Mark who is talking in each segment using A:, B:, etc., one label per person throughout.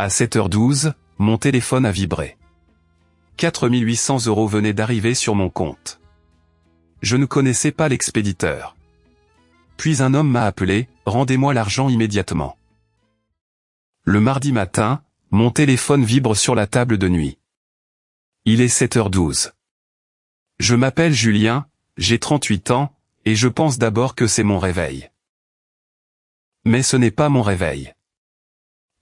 A: À 7h12, mon téléphone a vibré. 4 800 € venaient d'arriver sur mon compte. Je ne connaissais pas l'expéditeur. Puis un homme m'a appelé, « Rendez-moi l'argent immédiatement ». Le mardi matin, mon téléphone vibre sur la table de nuit. Il est 7h12. Je m'appelle Julien, j'ai 38 ans, et je pense d'abord que c'est mon réveil. Mais ce n'est pas mon réveil.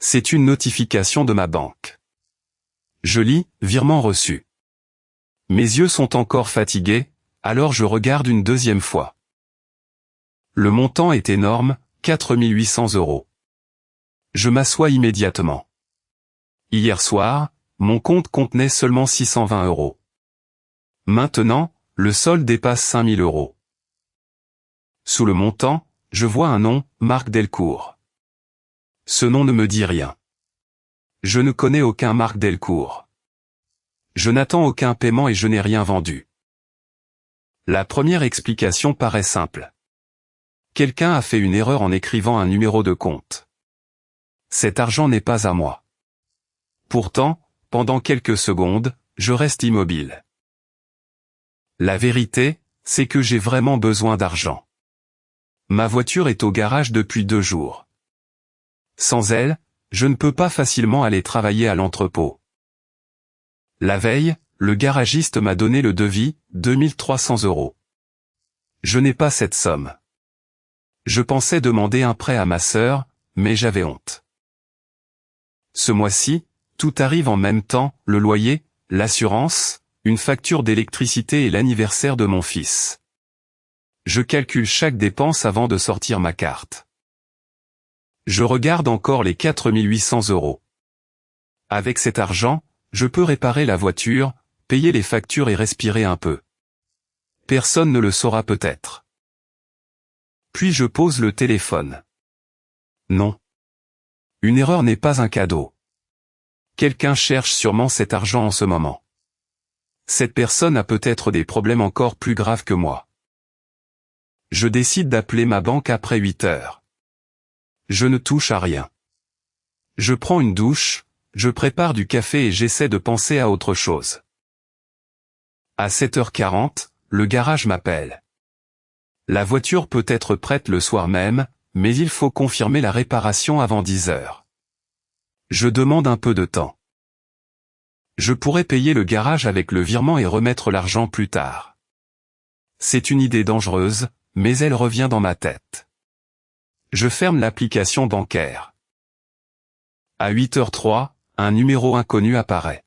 A: C'est une notification de ma banque. Je lis « Virement reçu ». Mes yeux sont encore fatigués, alors je regarde une deuxième fois. Le montant est énorme, 4 800 €. Je m'assois immédiatement. Hier soir, mon compte contenait seulement 620 €. Maintenant, le solde dépasse 5 000 €. Sous le montant, je vois un nom, Marc Delcourt. Ce nom ne me dit rien. Je ne connais aucun Marc Delcourt. Je n'attends aucun paiement et je n'ai rien vendu. La première explication paraît simple. Quelqu'un a fait une erreur en écrivant un numéro de compte. Cet argent n'est pas à moi. Pourtant, pendant quelques secondes, je reste immobile. La vérité, c'est que j'ai vraiment besoin d'argent. Ma voiture est au garage depuis 2 jours. Sans elle, je ne peux pas facilement aller travailler à l'entrepôt. La veille, le garagiste m'a donné le devis, 2 300 €. Je n'ai pas cette somme. Je pensais demander un prêt à ma sœur, mais j'avais honte. Ce mois-ci, tout arrive en même temps, le loyer, l'assurance, une facture d'électricité et l'anniversaire de mon fils. Je calcule chaque dépense avant de sortir ma carte. Je regarde encore les 4 800 €. Avec cet argent, je peux réparer la voiture, payer les factures et respirer un peu. Personne ne le saura peut-être. Puis je pose le téléphone. Non. Une erreur n'est pas un cadeau. Quelqu'un cherche sûrement cet argent en ce moment. Cette personne a peut-être des problèmes encore plus graves que moi. Je décide d'appeler ma banque après 8 heures. Je ne touche à rien. Je prends une douche, je prépare du café et j'essaie de penser à autre chose. À 7h40, le garage m'appelle. La voiture peut être prête le soir même, mais il faut confirmer la réparation avant 10 heures. Je demande un peu de temps. Je pourrais payer le garage avec le virement et remettre l'argent plus tard. C'est une idée dangereuse, mais elle revient dans ma tête. Je ferme l'application bancaire. À 8h03, un numéro inconnu apparaît.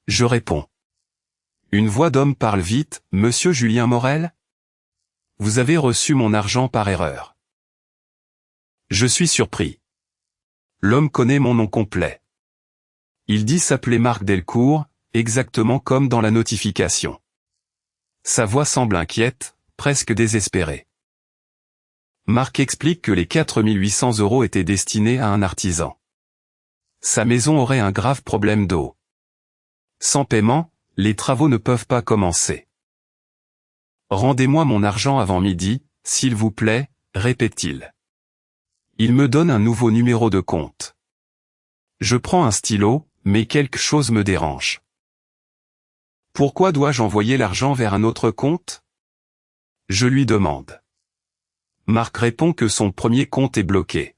A: Je réponds. Une voix d'homme parle vite, « Monsieur Julien Morel ? Vous avez reçu mon argent par erreur. » Je suis surpris. L'homme connaît mon nom complet. Il dit s'appeler Marc Delcourt, exactement comme dans la notification. Sa voix semble inquiète, presque désespérée. Marc explique que les 4 800 € étaient destinés à un artisan. Sa maison aurait un grave problème d'eau. Sans paiement, les travaux ne peuvent pas commencer. Rendez-moi mon argent avant midi, s'il vous plaît, répète-t-il. Il me donne un nouveau numéro de compte. Je prends un stylo, mais quelque chose me dérange. Pourquoi dois-je envoyer l'argent vers un autre compte ? Je lui demande. Marc répond que son premier compte est bloqué.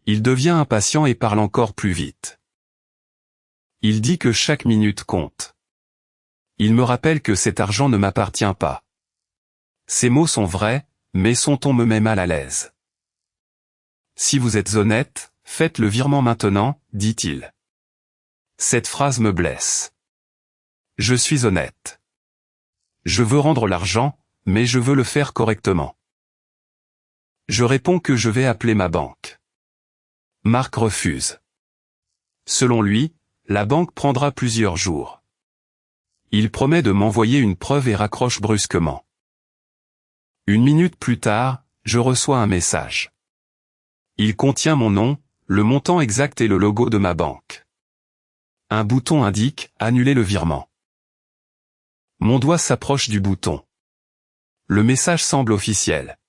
A: Il devient impatient et parle encore plus vite. Il dit que chaque minute compte. Il me rappelle que cet argent ne m'appartient pas. Ces mots sont vrais, mais son ton me met mal à l'aise. Si vous êtes honnête, faites le virement maintenant, dit-il. Cette phrase me blesse. Je suis honnête. Je veux rendre l'argent, mais je veux le faire correctement. Je réponds que je vais appeler ma banque. Marc refuse. Selon lui, la banque prendra plusieurs jours. Il promet de m'envoyer une preuve et raccroche brusquement. Une minute plus tard, je reçois un message. Il contient mon nom, le montant exact et le logo de ma banque. Un bouton indique « Annuler le virement ». Mon doigt s'approche du bouton. Le message semble officiel.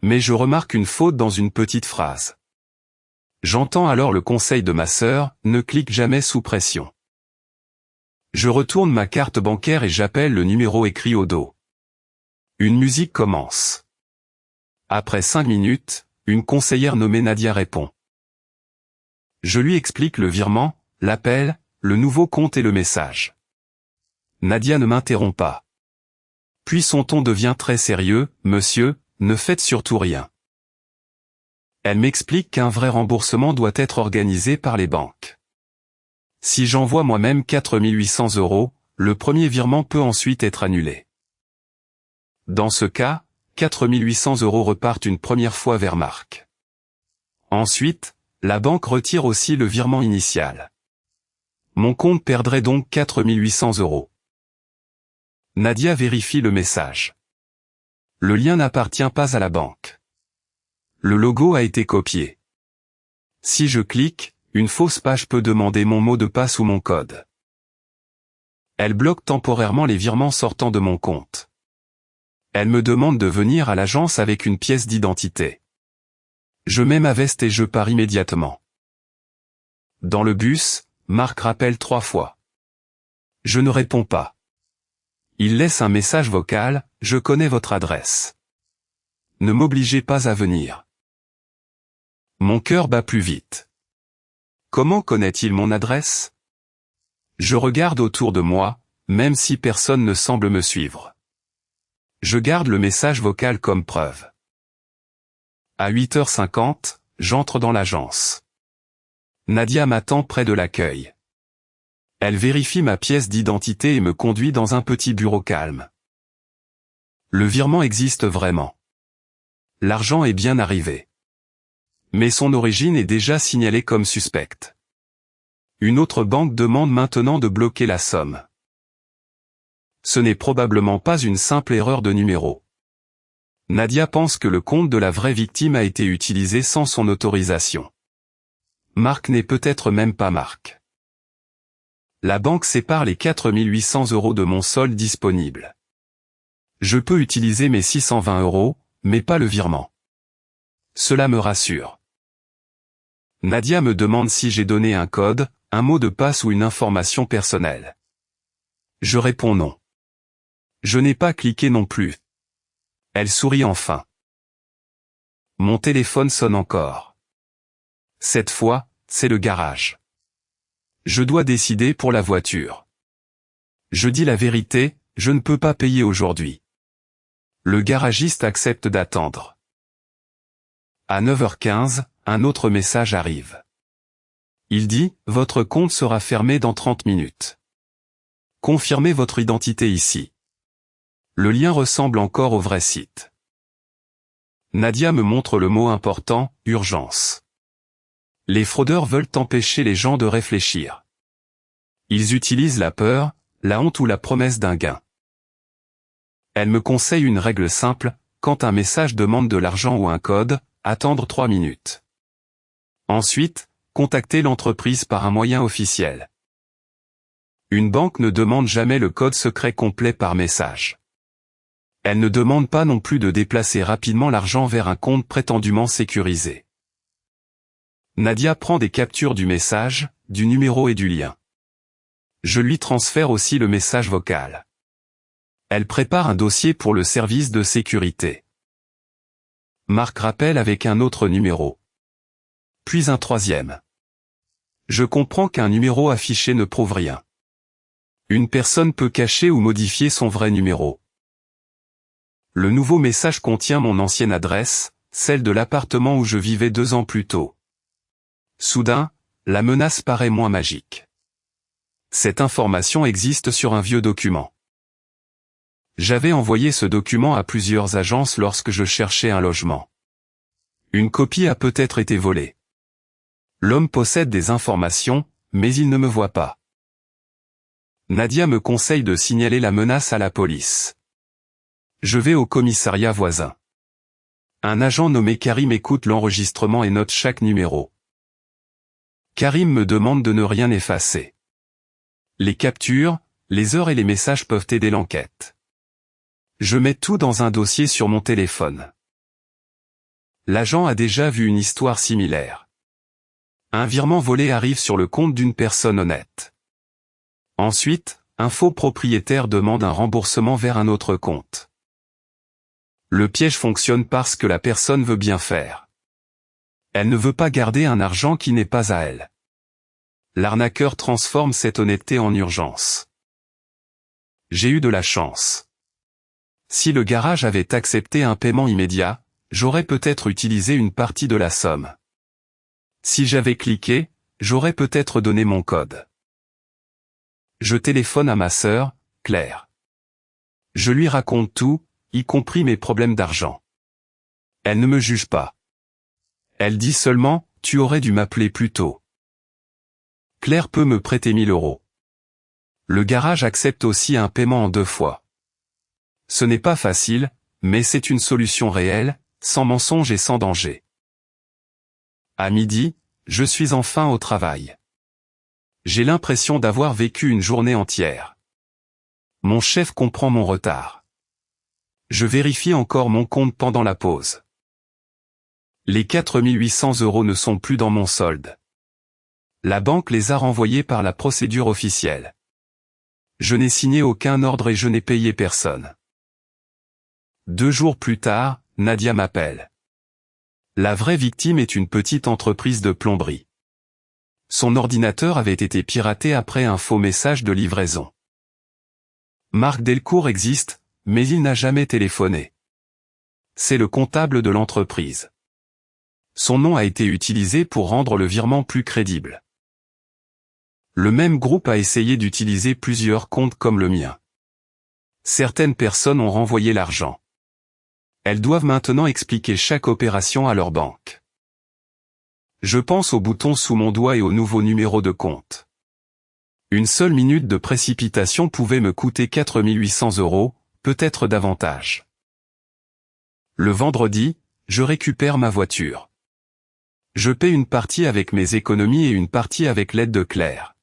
A: Mais je remarque une faute dans une petite phrase. J'entends alors le conseil de ma sœur, ne clique jamais sous pression. Je retourne ma carte bancaire et j'appelle le numéro écrit au dos. Une musique commence. Après 5 minutes, une conseillère nommée Nadia répond. Je lui explique le virement, l'appel, le nouveau compte et le message. Nadia ne m'interrompt pas. Puis son ton devient très sérieux, « Monsieur, ne faites surtout rien. » Elle m'explique qu'un vrai remboursement doit être organisé par les banques. Si j'envoie moi-même 4 800 €, le premier virement peut ensuite être annulé. Dans ce cas, 4 800 € repartent une première fois vers Marc. Ensuite, la banque retire aussi le virement initial. Mon compte perdrait donc 4 800 €. Nadia vérifie le message. Le lien n'appartient pas à la banque. Le logo a été copié. Si je clique, une fausse page peut demander mon mot de passe ou mon code. Elle bloque temporairement les virements sortant de mon compte. Elle me demande de venir à l'agence avec une pièce d'identité. Je mets ma veste et je pars immédiatement. Dans le bus, Marc rappelle 3 fois. Je ne réponds pas. Il laisse un message vocal, « Je connais votre adresse. Ne m'obligez pas à venir. » Mon cœur bat plus vite. Comment connaît-il mon adresse? Je regarde autour de moi, même si personne ne semble me suivre. Je garde le message vocal comme preuve. À 8h50, j'entre dans l'agence. Nadia m'attend près de l'accueil. Elle vérifie ma pièce d'identité et me conduit dans un petit bureau calme. Le virement existe vraiment. L'argent est bien arrivé. Mais son origine est déjà signalée comme suspecte. Une autre banque demande maintenant de bloquer la somme. Ce n'est probablement pas une simple erreur de numéro. Nadia pense que le compte de la vraie victime a été utilisé sans son autorisation. Marc n'est peut-être même pas Marc. La banque sépare les 4 800 € de mon solde disponible. Je peux utiliser mes 620 €, mais pas le virement. Cela me rassure. Nadia me demande si j'ai donné un code, un mot de passe ou une information personnelle. Je réponds non. Je n'ai pas cliqué non plus. Elle sourit enfin. Mon téléphone sonne encore. Cette fois, c'est le garage. Je dois décider pour la voiture. Je dis la vérité, je ne peux pas payer aujourd'hui. Le garagiste accepte d'attendre. À 9h15, un autre message arrive. Il dit, « Votre compte sera fermé dans 30 minutes. Confirmez votre identité ici. » Le lien ressemble encore au vrai site. Nadia me montre le mot important, « Urgence ». Les fraudeurs veulent empêcher les gens de réfléchir. Ils utilisent la peur, la honte ou la promesse d'un gain. Elle me conseille une règle simple, quand un message demande de l'argent ou un code, attendre 3 minutes. Ensuite, contacter l'entreprise par un moyen officiel. Une banque ne demande jamais le code secret complet par message. Elle ne demande pas non plus de déplacer rapidement l'argent vers un compte prétendument sécurisé. Nadia prend des captures du message, du numéro et du lien. Je lui transfère aussi le message vocal. Elle prépare un dossier pour le service de sécurité. Marc rappelle avec un autre numéro. Puis un troisième. Je comprends qu'un numéro affiché ne prouve rien. Une personne peut cacher ou modifier son vrai numéro. Le nouveau message contient mon ancienne adresse, celle de l'appartement où je vivais 2 ans plus tôt. Soudain, la menace paraît moins magique. Cette information existe sur un vieux document. J'avais envoyé ce document à plusieurs agences lorsque je cherchais un logement. Une copie a peut-être été volée. L'homme possède des informations, mais il ne me voit pas. Nadia me conseille de signaler la menace à la police. Je vais au commissariat voisin. Un agent nommé Karim écoute l'enregistrement et note chaque numéro. Karim me demande de ne rien effacer. Les captures, les heures et les messages peuvent aider l'enquête. Je mets tout dans un dossier sur mon téléphone. L'agent a déjà vu une histoire similaire. Un virement volé arrive sur le compte d'une personne honnête. Ensuite, un faux propriétaire demande un remboursement vers un autre compte. Le piège fonctionne parce que la personne veut bien faire. Elle ne veut pas garder un argent qui n'est pas à elle. L'arnaqueur transforme cette honnêteté en urgence. J'ai eu de la chance. Si le garage avait accepté un paiement immédiat, j'aurais peut-être utilisé une partie de la somme. Si j'avais cliqué, j'aurais peut-être donné mon code. Je téléphone à ma sœur, Claire. Je lui raconte tout, y compris mes problèmes d'argent. Elle ne me juge pas. Elle dit seulement, tu aurais dû m'appeler plus tôt. Claire peut me prêter 1000 €. Le garage accepte aussi un paiement en 2 fois. Ce n'est pas facile, mais c'est une solution réelle, sans mensonge et sans danger. À midi, je suis enfin au travail. J'ai l'impression d'avoir vécu une journée entière. Mon chef comprend mon retard. Je vérifie encore mon compte pendant la pause. Les 4800 € ne sont plus dans mon solde. La banque les a renvoyés par la procédure officielle. Je n'ai signé aucun ordre et je n'ai payé personne. 2 jours plus tard, Nadia m'appelle. La vraie victime est une petite entreprise de plomberie. Son ordinateur avait été piraté après un faux message de livraison. Marc Delcourt existe, mais il n'a jamais téléphoné. C'est le comptable de l'entreprise. Son nom a été utilisé pour rendre le virement plus crédible. Le même groupe a essayé d'utiliser plusieurs comptes comme le mien. Certaines personnes ont renvoyé l'argent. Elles doivent maintenant expliquer chaque opération à leur banque. Je pense au bouton sous mon doigt et au nouveau numéro de compte. Une seule minute de précipitation pouvait me coûter 4800 €, peut-être davantage. Le vendredi, je récupère ma voiture. Je paie une partie avec mes économies et une partie avec l'aide de Claire.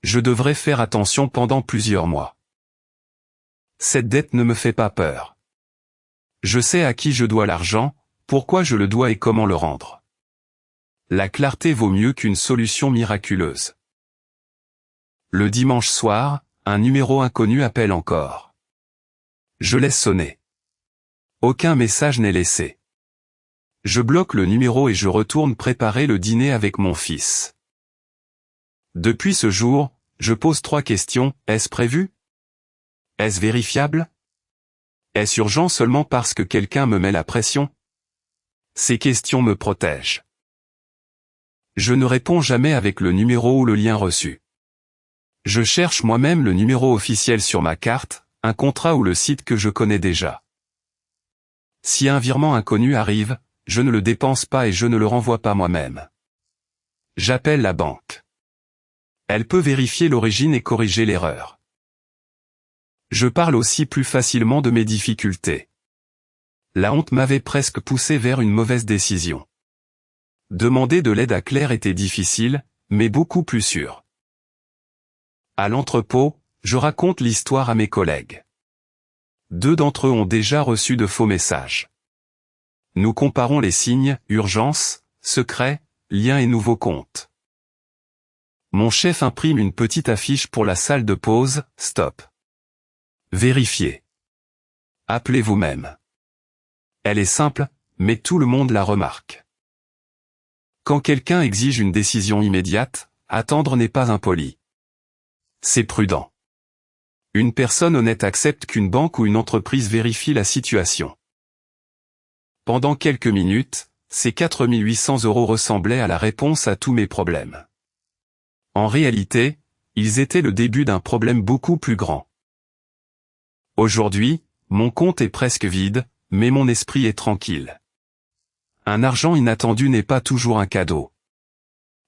A: Je devrais faire attention pendant plusieurs mois. Cette dette ne me fait pas peur. Je sais à qui je dois l'argent, pourquoi je le dois et comment le rendre. La clarté vaut mieux qu'une solution miraculeuse. Le dimanche soir, un numéro inconnu appelle encore. Je laisse sonner. Aucun message n'est laissé. Je bloque le numéro et je retourne préparer le dîner avec mon fils. Depuis ce jour, je pose 3 questions. Est-ce prévu? Est-ce vérifiable? Est-ce urgent seulement parce que quelqu'un me met la pression? Ces questions me protègent. Je ne réponds jamais avec le numéro ou le lien reçu. Je cherche moi-même le numéro officiel sur ma carte, un contrat ou le site que je connais déjà. Si un virement inconnu arrive, je ne le dépense pas et je ne le renvoie pas moi-même. J'appelle la banque. Elle peut vérifier l'origine et corriger l'erreur. Je parle aussi plus facilement de mes difficultés. La honte m'avait presque poussé vers une mauvaise décision. Demander de l'aide à Claire était difficile, mais beaucoup plus sûr. À l'entrepôt, je raconte l'histoire à mes collègues. 2 d'entre eux ont déjà reçu de faux messages. Nous comparons les signes, urgence, secret, lien et nouveau compte. Mon chef imprime une petite affiche pour la salle de pause, stop. Vérifiez. Appelez vous-même. Elle est simple, mais tout le monde la remarque. Quand quelqu'un exige une décision immédiate, attendre n'est pas impoli. C'est prudent. Une personne honnête accepte qu'une banque ou une entreprise vérifie la situation. Pendant quelques minutes, ces 4800 € ressemblaient à la réponse à tous mes problèmes. En réalité, ils étaient le début d'un problème beaucoup plus grand. Aujourd'hui, mon compte est presque vide, mais mon esprit est tranquille. Un argent inattendu n'est pas toujours un cadeau.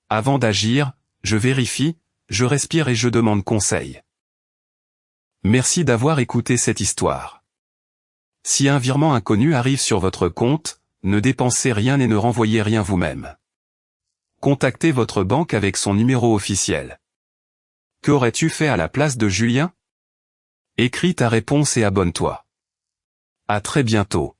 A: Avant d'agir, je vérifie, je respire et je demande conseil. Merci d'avoir écouté cette histoire. Si un virement inconnu arrive sur votre compte, ne dépensez rien et ne renvoyez rien vous-même. Contactez votre banque avec son numéro officiel. Qu'aurais-tu fait à la place de Julien? Écris ta réponse et abonne-toi. À très bientôt.